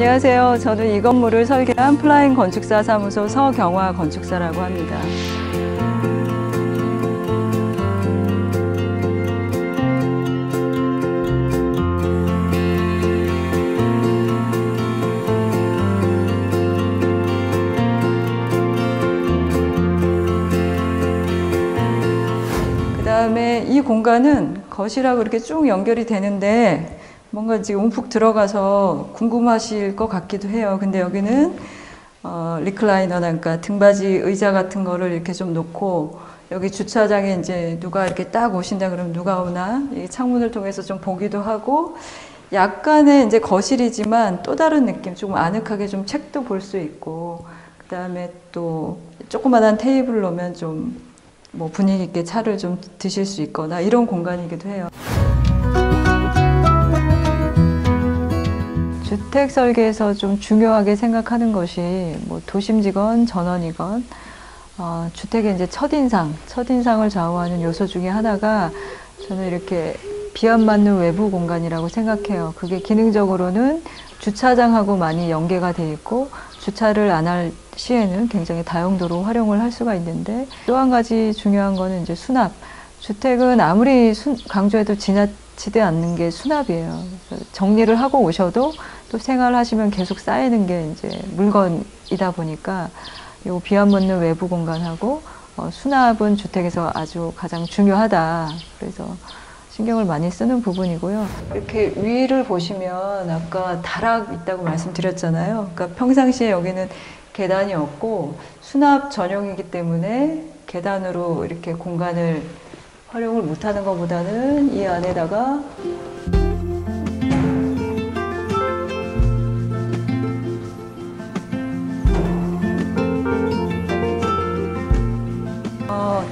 안녕하세요. 저는 이 건물을 설계한 플라잉 건축사 사무소 서경화 건축사라고 합니다. 그 다음에 이 공간은 거실하고 이렇게 쭉 연결이 되는데 뭔가 지금 움푹 들어가서 궁금하실 것 같기도 해요. 근데 여기는 리클라이너나 그러니까 등받이 의자 같은 거를 이렇게 좀 놓고 여기 주차장에 이제 누가 이렇게 딱 오신다 그러면 누가 오나 이 창문을 통해서 좀 보기도 하고 약간의 이제 거실이지만 또 다른 느낌, 조금 아늑하게 좀 책도 볼 수 있고 그 다음에 또 조그만한 테이블 놓으면 좀 뭐 분위기 있게 차를 좀 드실 수 있거나 이런 공간이기도 해요. 주택 설계에서 좀 중요하게 생각하는 것이 뭐 도심지건 전원이건 주택의 이제 첫인상을 좌우하는 요소 중에 하나가 저는 이렇게 비 안 맞는 외부 공간이라고 생각해요. 그게 기능적으로는 주차장하고 많이 연계가 돼 있고 주차를 안 할 시에는 굉장히 다용도로 활용을 할 수가 있는데 또 한 가지 중요한 거는 이제 수납. 주택은 아무리 강조해도 지나치지 않는 게 수납이에요. 그래서 정리를 하고 오셔도 또 생활하시면 계속 쌓이는 게 이제 물건이다 보니까 요 비 안 맞는 외부 공간하고 수납은 주택에서 아주 가장 중요하다. 그래서 신경을 많이 쓰는 부분이고요. 이렇게 위를 보시면 아까 다락 있다고 말씀드렸잖아요. 그러니까 평상시에 여기는 계단이 없고 수납 전용이기 때문에 계단으로 이렇게 공간을 활용을 못하는 것보다는 이 안에다가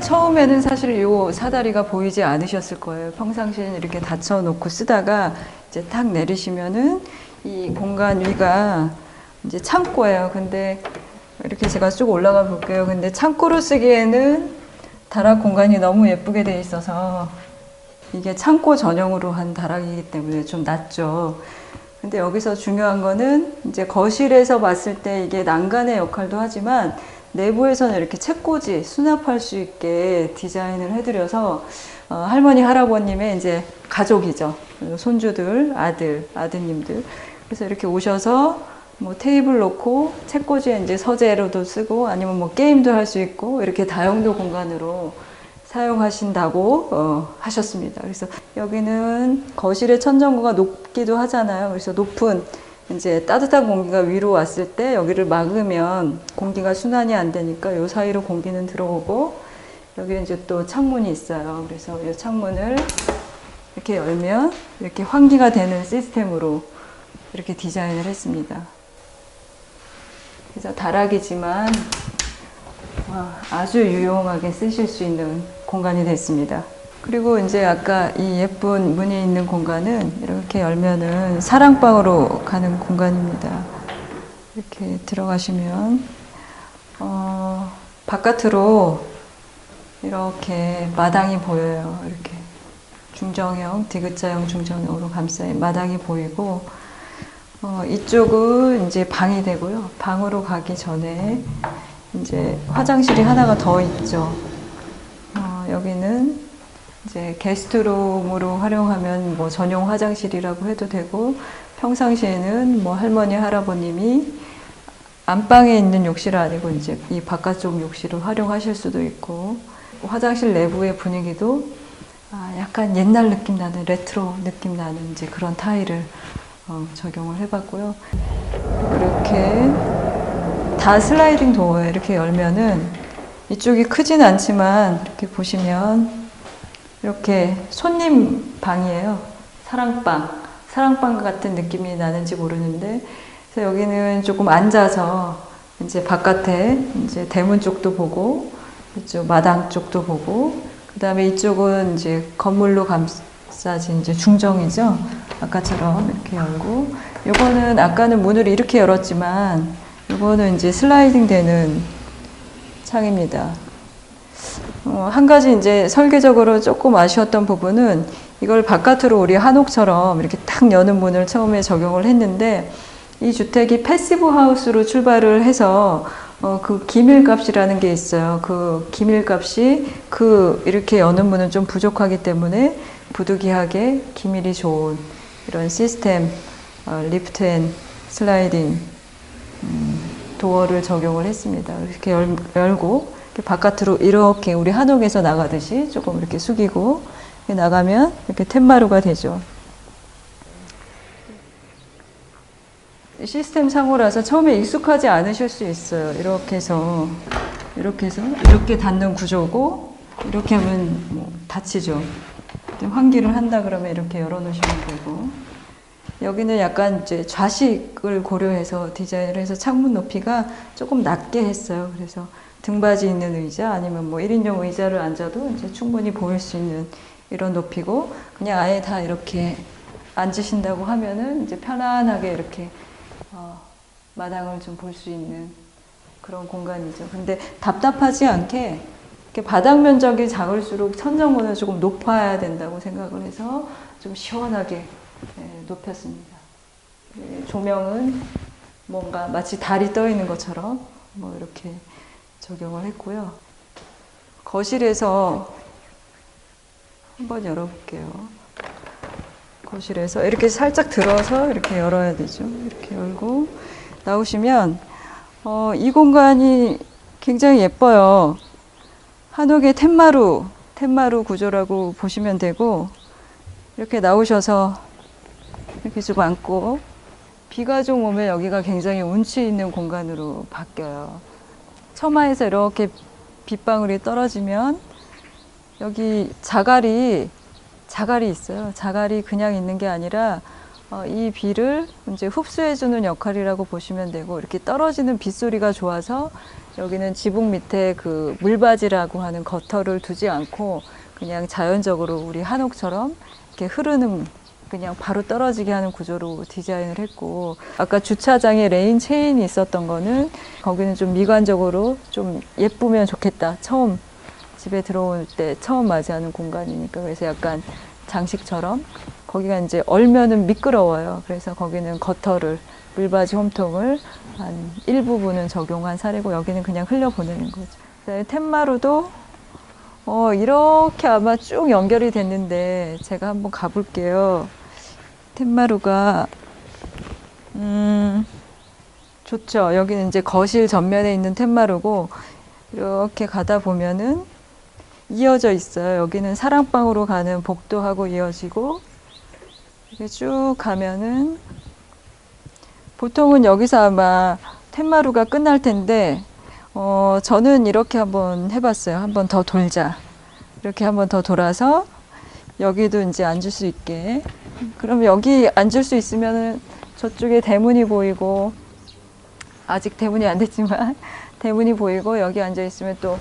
처음에는 사실 이 사다리가 보이지 않으셨을 거예요. 평상시에는 이렇게 닫혀놓고 쓰다가 이제 탁 내리시면은 이 공간 위가 이제 창고예요. 근데 이렇게 제가 쭉 올라가 볼게요. 근데 창고로 쓰기에는 다락 공간이 너무 예쁘게 돼 있어서 이게 창고 전용으로 한 다락이기 때문에 좀 낮죠. 근데 여기서 중요한 거는 이제 거실에서 봤을 때 이게 난간의 역할도 하지만 내부에서는 이렇게 책꽂이 수납할 수 있게 디자인을 해드려서 할머니 할아버님의 이제 가족이죠. 손주들, 아드님들. 그래서 이렇게 오셔서 뭐 테이블 놓고 책꽂이에 이제 서재로도 쓰고 아니면 뭐 게임도 할 수 있고 이렇게 다용도 공간으로 사용하신다고 하셨습니다. 그래서 여기는 거실의 천정고가 높기도 하잖아요. 그래서 높은 이제 따뜻한 공기가 위로 왔을 때 여기를 막으면 공기가 순환이 안 되니까 요 사이로 공기는 들어오고 여기 이제 또 창문이 있어요. 그래서 이 창문을 이렇게 열면 이렇게 환기가 되는 시스템으로 이렇게 디자인을 했습니다. 그래서 다락이지만 아주 유용하게 쓰실 수 있는 공간이 됐습니다. 그리고 이제 아까 이 예쁜 문이 있는 공간은 이렇게 열면은 사랑방으로 가는 공간입니다. 이렇게 들어가시면 바깥으로 이렇게 마당이 보여요. 이렇게 중정형, 디귿자형 중정형으로 감싸인 마당이 보이고 이쪽은 이제 방이 되고요. 방으로 가기 전에 이제 화장실이 하나가 더 있죠. 여기는 이제 게스트룸으로 활용하면 뭐 전용 화장실이라고 해도 되고 평상시에는 뭐 할머니 할아버님이 안방에 있는 욕실 아니고 이제 이 바깥쪽 욕실을 활용하실 수도 있고 화장실 내부의 분위기도 약간 옛날 느낌 나는 레트로 느낌 나는 이제 그런 타일을 적용을 해봤고요. 이렇게 다 슬라이딩 도어에 이렇게 열면은 이쪽이 크진 않지만 이렇게 보시면 이렇게 손님 방이에요. 사랑방 같은 느낌이 나는지 모르는데 그래서 여기는 조금 앉아서 이제 바깥에 이제 대문 쪽도 보고 이쪽 마당 쪽도 보고 그 다음에 이쪽은 이제 건물로 감싸진 이제 중정이죠. 아까처럼 이렇게 열고 요거는 아까는 문을 이렇게 열었지만 요거는 이제 슬라이딩 되는 창입니다. 한 가지 이제 설계적으로 조금 아쉬웠던 부분은 이걸 바깥으로 우리 한옥처럼 이렇게 딱 여는 문을 처음에 적용을 했는데 이 주택이 패시브 하우스로 출발을 해서 그 기밀값이라는 게 있어요. 그 기밀값이 이렇게 여는 문은 좀 부족하기 때문에 부득이하게 기밀이 좋은 이런 시스템, 리프트 앤 슬라이딩 도어를 적용을 했습니다. 이렇게 열고 이렇게 바깥으로 이렇게 우리 한옥에서 나가듯이 조금 이렇게 숙이고 나가면 이렇게 텐마루가 되죠. 시스템 상호라서 처음에 익숙하지 않으실 수 있어요. 이렇게 해서 이렇게 닫는 구조고, 이렇게 하면 뭐 닫히죠. 환기를 한다 그러면 이렇게 열어놓으시면 되고, 여기는 약간 이제 좌식을 고려해서 디자인을 해서 창문 높이가 조금 낮게 했어요. 그래서 등받이 있는 의자 아니면 뭐 1인용 의자를 앉아도 이제 충분히 보일 수 있는 이런 높이고, 그냥 아예 다 이렇게 앉으신다고 하면은 이제 편안하게 이렇게 마당을 좀 볼 수 있는 그런 공간이죠. 근데 답답하지 않게 이렇게 바닥 면적이 작을수록 천정고는 조금 높아야 된다고 생각을 해서 좀 시원하게 높였습니다. 조명은 뭔가 마치 달이 떠 있는 것처럼 뭐 이렇게 적용을 했고요. 거실에서 한번 열어볼게요. 거실에서 이렇게 살짝 들어서 이렇게 열어야 되죠. 이렇게 열고 나오시면 이 공간이 굉장히 예뻐요. 한옥의 텐마루 구조라고 보시면 되고, 이렇게 나오셔서 이렇게 좀 앉고, 비가 좀 오면 여기가 굉장히 운치 있는 공간으로 바뀌어요. 처마에서 이렇게 빗방울이 떨어지면 여기 자갈이 있어요. 자갈이 그냥 있는 게 아니라 이 비를 이제 흡수해주는 역할이라고 보시면 되고, 이렇게 떨어지는 빗소리가 좋아서 여기는 지붕 밑에 그 물바지라고 하는 거터를 두지 않고 그냥 자연적으로 우리 한옥처럼 이렇게 흐르는, 그냥 바로 떨어지게 하는 구조로 디자인을 했고, 아까 주차장에 레인 체인이 있었던 거는 거기는 좀 미관적으로 좀 예쁘면 좋겠다. 처음 집에 들어올 때 처음 맞이하는 공간이니까. 그래서 약간 장식처럼 거기가 이제 얼면은 미끄러워요. 그래서 거기는 거터를, 물바지 홈통을 한 일부분은 적용한 사례고, 여기는 그냥 흘려보내는 거죠. 그다음에 텐마루도 이렇게 아마 쭉 연결이 됐는데 제가 한번 가볼게요. 텐마루가 좋죠. 여기는 이제 거실 전면에 있는 텐마루고, 이렇게 가다 보면은 이어져 있어요. 여기는 사랑방으로 가는 복도하고 이어지고, 이렇게 쭉 가면은 보통은 여기서 아마 텐마루가 끝날 텐데 저는 이렇게 한번 해봤어요. 한번 더 돌자. 이렇게 한번 더 돌아서 여기도 이제 앉을 수 있게. 그럼 여기 앉을 수 있으면은 저쪽에 대문이 보이고, 아직 대문이 안 됐지만 대문이 보이고, 여기 앉아 있으면 또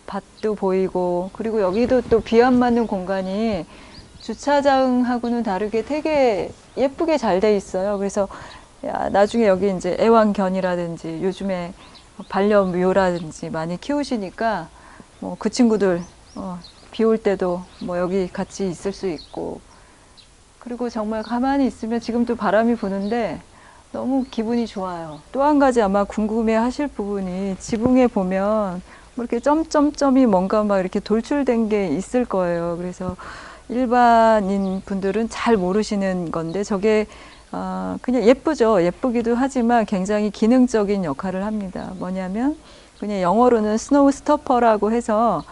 밭도 보이고, 그리고 여기도 또 비 안 맞는 공간이 주차장하고는 다르게 되게 예쁘게 잘 돼 있어요. 그래서 나중에 여기 이제 애완견이라든지 요즘에 반려묘라든지 많이 키우시니까 뭐 그 친구들 비 올 때도 뭐 여기 같이 있을 수 있고, 그리고 정말 가만히 있으면 지금도 바람이 부는데 너무 기분이 좋아요. 또 한 가지 아마 궁금해 하실 부분이, 지붕에 보면 뭐 이렇게 점점점이 뭔가 막 이렇게 돌출된 게 있을 거예요. 그래서 일반인 분들은 잘 모르시는 건데, 저게 그냥 예쁘죠. 예쁘기도 하지만 굉장히 기능적인 역할을 합니다. 뭐냐면 그냥 영어로는 스노우 스토퍼라고 해서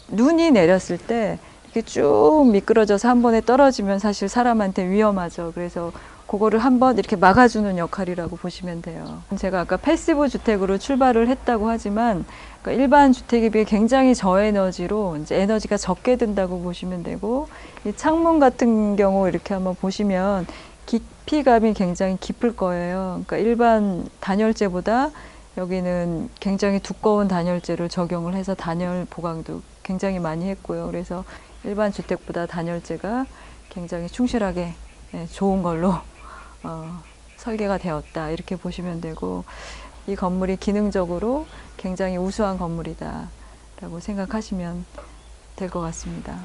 눈이 내렸을 때 이렇게 쭉 미끄러져서 한 번에 떨어지면 사실 사람한테 위험하죠. 그래서 그거를 한번 이렇게 막아주는 역할이라고 보시면 돼요. 제가 아까 패시브 주택으로 출발을 했다고 하지만, 그러니까 일반 주택에 비해 굉장히 저에너지로 이제 에너지가 적게 든다고 보시면 되고, 이 창문 같은 경우 이렇게 한번 보시면 깊이감이 굉장히 깊을 거예요. 그러니까 일반 단열재보다 여기는 굉장히 두꺼운 단열재를 적용을 해서 단열 보강도 굉장히 많이 했고요. 그래서 일반 주택보다 단열재가 굉장히 충실하게 좋은 걸로 설계가 되었다, 이렇게 보시면 되고, 이 건물이 기능적으로 굉장히 우수한 건물이다 라고 생각하시면 될 것 같습니다.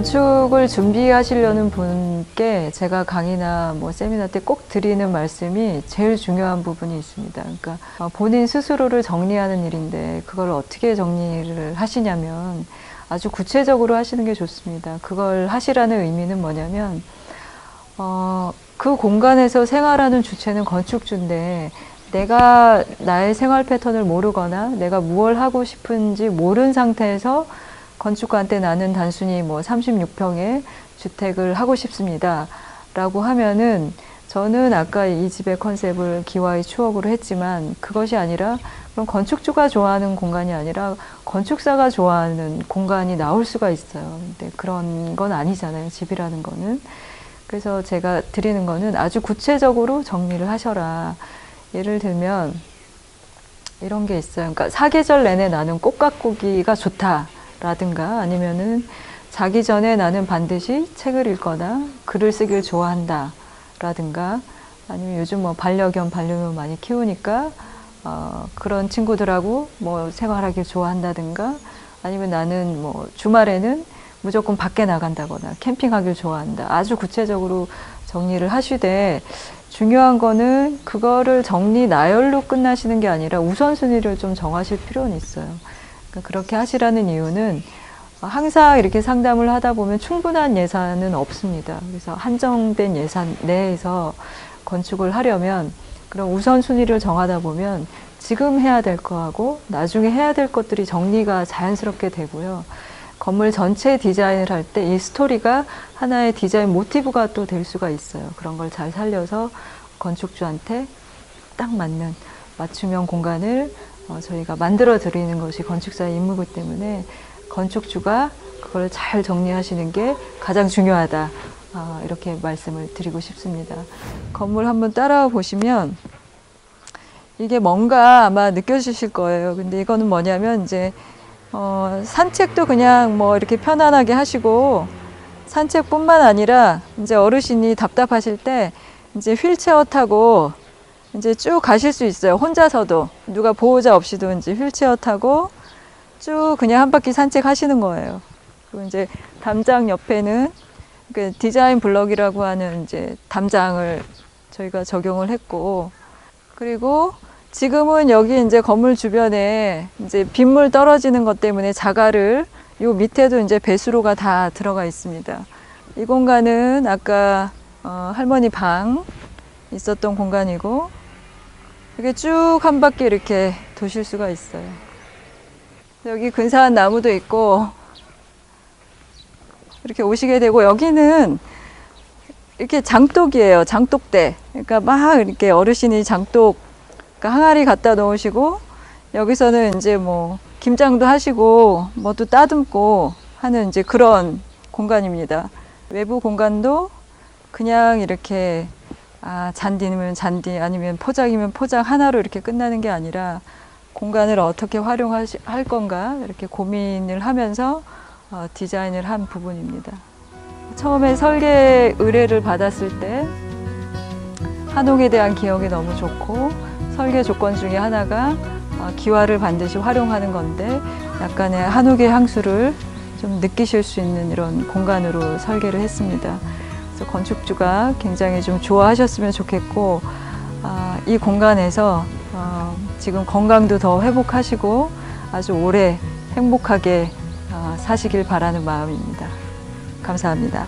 건축을 준비하시려는 분께 제가 강의나 뭐 세미나 때 꼭 드리는 말씀이 제일 중요한 부분이 있습니다. 그러니까 본인 스스로를 정리하는 일인데 그걸 어떻게 정리를 하시냐면 아주 구체적으로 하시는 게 좋습니다. 그걸 하시라는 의미는 뭐냐면 그 공간에서 생활하는 주체는 건축주인데 내가 나의 생활 패턴을 모르거나 내가 무엇을 하고 싶은지 모르는 상태에서 건축가한테 나는 단순히 뭐 36평의 주택을 하고 싶습니다 라고 하면은 저는 아까 이 집의 컨셉을 기와의 추억으로 했지만 그것이 아니라 그럼 건축주가 좋아하는 공간이 아니라 건축사가 좋아하는 공간이 나올 수가 있어요. 근데 그런 건 아니잖아요. 집이라는 거는. 그래서 제가 드리는 거는 아주 구체적으로 정리를 하셔라. 예를 들면 이런 게 있어요. 그러니까 사계절 내내 나는 꽃 가꾸기가 좋다 라든가 아니면은 자기 전에 나는 반드시 책을 읽거나 글을 쓰기를 좋아한다 라든가 아니면 요즘 뭐 반려견 반려묘 많이 키우니까 그런 친구들하고 뭐 생활하길 좋아한다든가 아니면 나는 뭐 주말에는 무조건 밖에 나간다거나 캠핑하길 좋아한다. 아주 구체적으로 정리를 하시되 중요한 거는 그거를 정리 나열로 끝나시는 게 아니라 우선순위를 좀 정하실 필요는 있어요. 그러니까 그렇게 하시라는 이유는 항상 이렇게 상담을 하다 보면 충분한 예산은 없습니다. 그래서 한정된 예산 내에서 건축을 하려면 그런 우선순위를 정하다 보면 지금 해야 될 거하고 나중에 해야 될 것들이 정리가 자연스럽게 되고요. 건물 전체 디자인을 할 때 이 스토리가 하나의 디자인 모티브가 또 될 수가 있어요. 그런 걸 잘 살려서 건축주한테 딱 맞는 맞춤형 공간을 저희가 만들어 드리는 것이 건축사의 임무이기 때문에 건축주가 그걸 잘 정리하시는 게 가장 중요하다. 이렇게 말씀을 드리고 싶습니다. 건물 한번 따라와 보시면 이게 뭔가 아마 느껴지실 거예요. 근데 이거는 뭐냐면 이제 산책도 그냥 뭐 이렇게 편안하게 하시고 산책뿐만 아니라 이제 어르신이 답답하실 때 이제 휠체어 타고 이제 쭉 가실 수 있어요. 혼자서도 누가 보호자 없이도 이제 휠체어 타고 쭉 그냥 한 바퀴 산책하시는 거예요. 그리고 이제 담장 옆에는 그 디자인 블럭이라고 하는 이제 담장을 저희가 적용을 했고 그리고 지금은 여기 이제 건물 주변에 이제 빗물 떨어지는 것 때문에 자갈을 요 밑에도 이제 배수로가 다 들어가 있습니다. 이 공간은 아까 할머니 방 있었던 공간이고 이렇게 쭉 한 바퀴 이렇게 도실 수가 있어요. 여기 근사한 나무도 있고 이렇게 오시게 되고 여기는 이렇게 장독이에요. 장독대. 그러니까 막 이렇게 어르신이 장독 그러니까 항아리 갖다 놓으시고 여기서는 이제 뭐 김장도 하시고 뭐도 따듬고 하는 이제 그런 공간입니다. 외부 공간도 그냥 이렇게 잔디면 잔디 아니면 포장이면 포장 하나로 이렇게 끝나는 게 아니라 공간을 어떻게 활용할 건가 이렇게 고민을 하면서 디자인을 한 부분입니다. 처음에 설계 의뢰를 받았을 때 한옥에 대한 기억이 너무 좋고 설계 조건 중에 하나가 기와를 반드시 활용하는 건데 약간의 한옥의 향수를 좀 느끼실 수 있는 이런 공간으로 설계를 했습니다. 그래서 건축주가 굉장히 좀 좋아하셨으면 좋겠고 이 공간에서 지금 건강도 더 회복하시고 아주 오래 행복하게 사시길 바라는 마음입니다. 감사합니다.